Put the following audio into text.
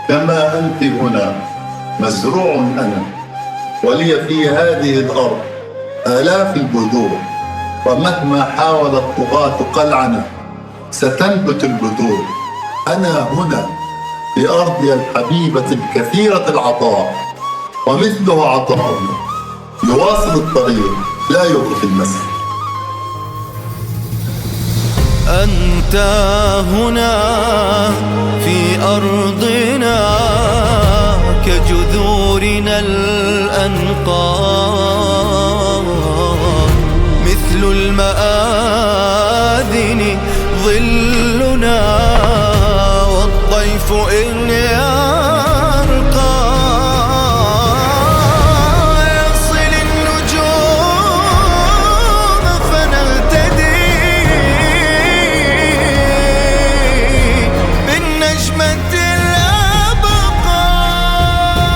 كما أنت هنا مزروع أنا، ولي في هذه الأرض آلاف البذور، ومهما حاول الطغاة قلعنا ستنبت البذور. أنا هنا في أرضي الحبيبة الكثيرة العطاء، ومثله عطاء يواصل الطريق لا يوقف المسير. أنت هنا في أرضنا كجذورنا الأنقاء، مثل المآذن ظلنا، والضيف إن